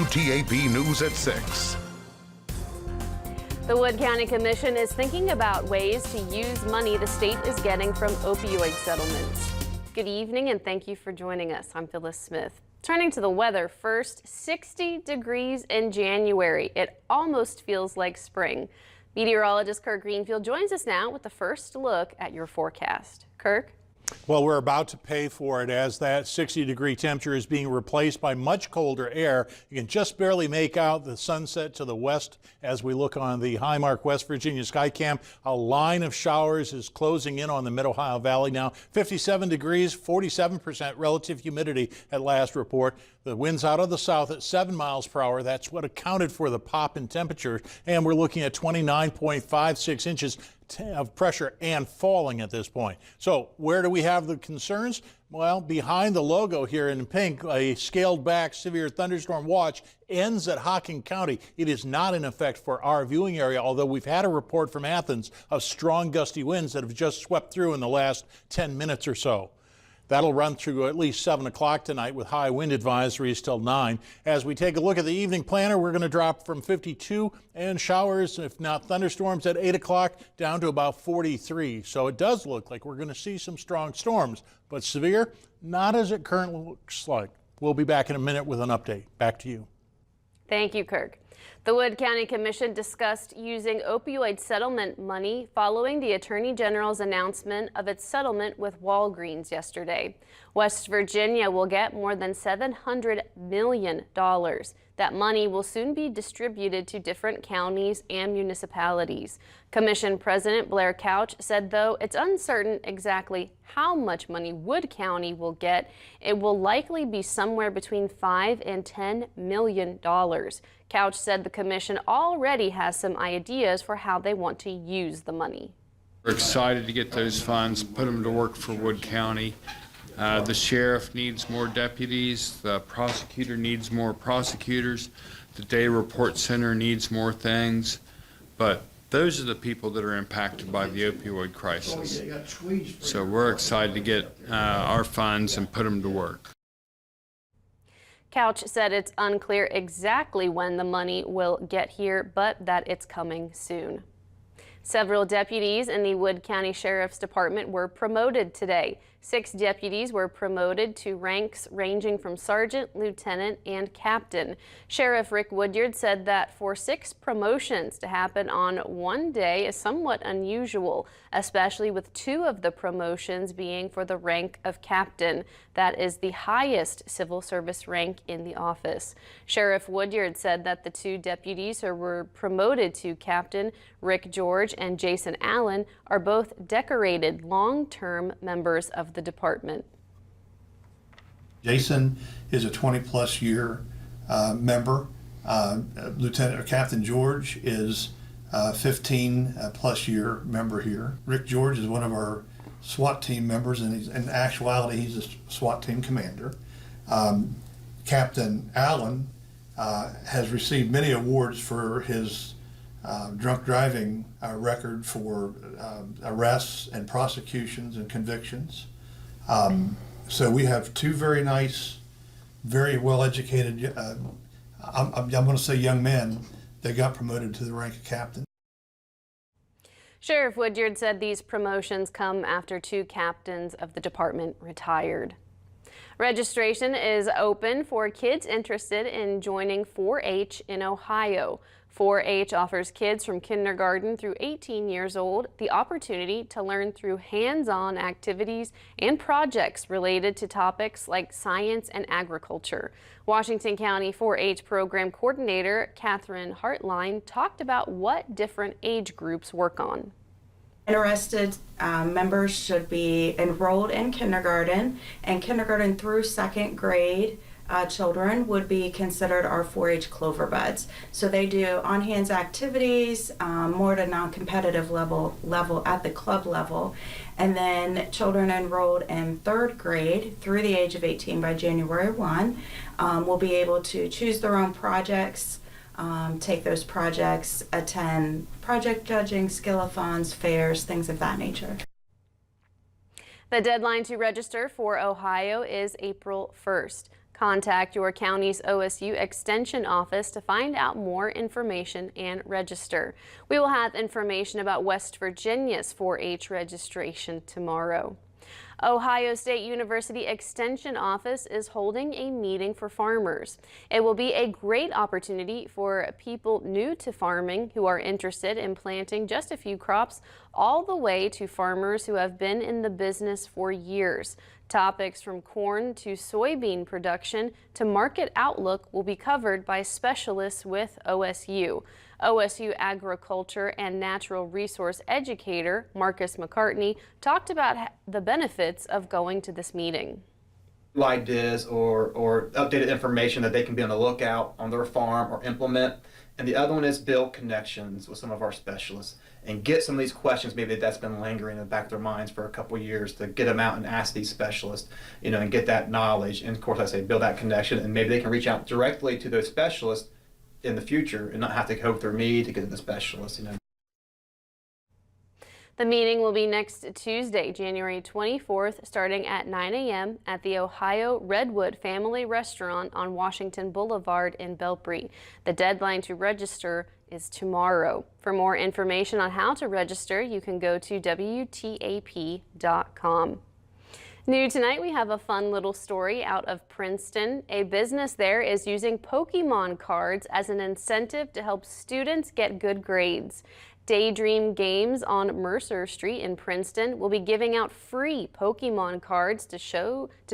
WTAP News at 6. The Wood County Commission is thinking about ways to use money the state is getting from opioid settlements. Good evening and thank you for joining us. I'm Phyllis Smith. Turning to the weather first, 60 degrees in January. It almost feels like spring. Meteorologist Kirk Greenfield joins us now with the first look at your forecast. Kirk? Well, we're about to pay for it as that 60-degree temperature is being replaced by much colder air. You can just barely make out the sunset to the west as we look on the Highmark, West Virginia Skycam. A line of showers is closing in on the Mid-Ohio Valley now. 57 degrees, 47% relative humidity at last report. The winds out of the south at 7 miles per hour. That's what accounted for the pop in temperature. And we're looking at 29.56 inches of pressure and falling at this point. So where do we have the concerns? Well, behind the logo here in pink, a scaled back severe thunderstorm watch ends at Hocking County. It is not in effect for our viewing area, although we've had a report from Athens of strong gusty winds that have just swept through in the last 10 minutes or so. That'll run through at least 7 o'clock tonight with high wind advisories till 9. As we take a look at the evening planner, we're going to drop from 52 and showers, if not thunderstorms, at 8 o'clock down to about 43. So it does look like we're going to see some strong storms, but severe, not as it currently looks like. We'll be back in a minute with an update. Back to you. Thank you, Kirk. The Wood County Commission discussed using opioid settlement money following the Attorney General's announcement of its settlement with Walgreens yesterday. West Virginia will get more than $700 million. That money will soon be distributed to different counties and municipalities. Commission President Blair Couch said, though it's uncertain exactly how much money Wood County will get, it will likely be somewhere between $5 and $10 million. Couch said the commission already has some ideas for how they want to use the money. We're excited to get those funds, put them to work for Wood County. The sheriff needs more deputies, the prosecutor needs more prosecutors, the day report center needs more things, but those are the people that are impacted by the opioid crisis. So we're excited to get our funds and put them to work. Couch said it's unclear exactly when the money will get here, but that it's coming soon. Several deputies in the Wood County Sheriff's Department were promoted today. 6 deputies were promoted to ranks ranging from sergeant, lieutenant, and captain. Sheriff Rick Woodyard said that for 6 promotions to happen on one day is somewhat unusual, especially with 2 of the promotions being for the rank of captain. That is the highest civil service rank in the office. Sheriff Woodyard said that the 2 deputies who were promoted to captain, Rick George and Jason Allen, are both decorated long-term members of the department. Jason is a 20-plus year member. Lieutenant or Captain George is a 15-plus year member here. Rick George is one of our SWAT team members, and in actuality, he's a SWAT team commander. Captain Allen has received many awards for his drunk driving record for arrests and prosecutions and convictions. So we have 2 very nice, very well-educated, I'm going to say young men that got promoted to the rank of captain. Sheriff Woodyard said these promotions come after 2 captains of the department retired. Registration is open for kids interested in joining 4-H in Ohio. 4-H offers kids from kindergarten through 18 years old the opportunity to learn through hands-on activities and projects related to topics like science and agriculture. Washington County 4-H Program Coordinator Catherine Hartline talked about what different age groups work on. Interested members should be enrolled in kindergarten, and kindergarten through 2nd grade children would be considered our 4-H clover buds. So they do on-hands activities, more to non-competitive level at the club level. And then children enrolled in 3rd grade through the age of 18 by January 1 will be able to choose their own projects, take those projects, attend project judging, skill-a-thons, fairs, things of that nature. The deadline to register for Ohio is April 1st. Contact your county's OSU Extension office to find out more information and register. We will have information about West Virginia's 4-H registration tomorrow. Ohio State University Extension Office is holding a meeting for farmers. It will be a great opportunity for people new to farming who are interested in planting just a few crops, all the way to farmers who have been in the business for years. Topics from corn to soybean production to market outlook will be covered by specialists with OSU. OSU agriculture and natural resource educator Marcus McCartney talked about the benefits of going to this meeting. Ideas or updated information that they can be on the lookout on their farm or implement. And the other one is build connections with some of our specialists and get some of these questions maybe that's been lingering in the back of their minds for a couple of years, to get them out and ask these specialists, and get that knowledge. And of course, I say build that connection, and maybe they can reach out directly to those specialists in the future and not have to go through me to get to the specialist. The meeting will be next Tuesday, January 24th, starting at 9 a.m. at the Ohio Redwood Family Restaurant on Washington Boulevard in Belpre. The deadline to register is tomorrow. For more information on how to register, you can go to WTAP.com. New tonight, we have a fun little story out of Princeton. A business there is using Pokemon cards as an incentive to help students get good grades. Daydream Games on Mercer Street in Princeton will be giving out free Pokemon cards to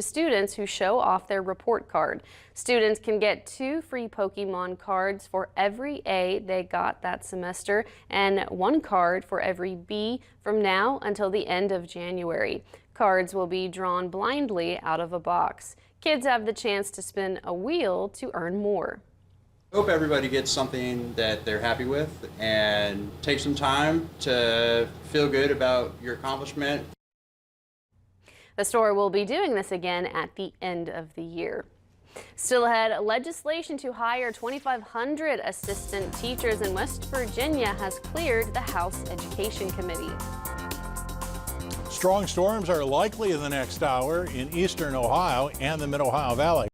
students who show off their report card. Students can get 2 free Pokemon cards for every A they got that semester and 1 card for every B from now until the end of January. Cards will be drawn blindly out of a box. Kids have the chance to spin a wheel to earn more. Hope everybody gets something that they're happy with and take some time to feel good about your accomplishment. The store will be doing this again at the end of the year. Still ahead, legislation to hire 2,500 assistant teachers in West Virginia has cleared the House Education Committee. Strong storms are likely in the next hour in eastern Ohio and the Mid-Ohio Valley.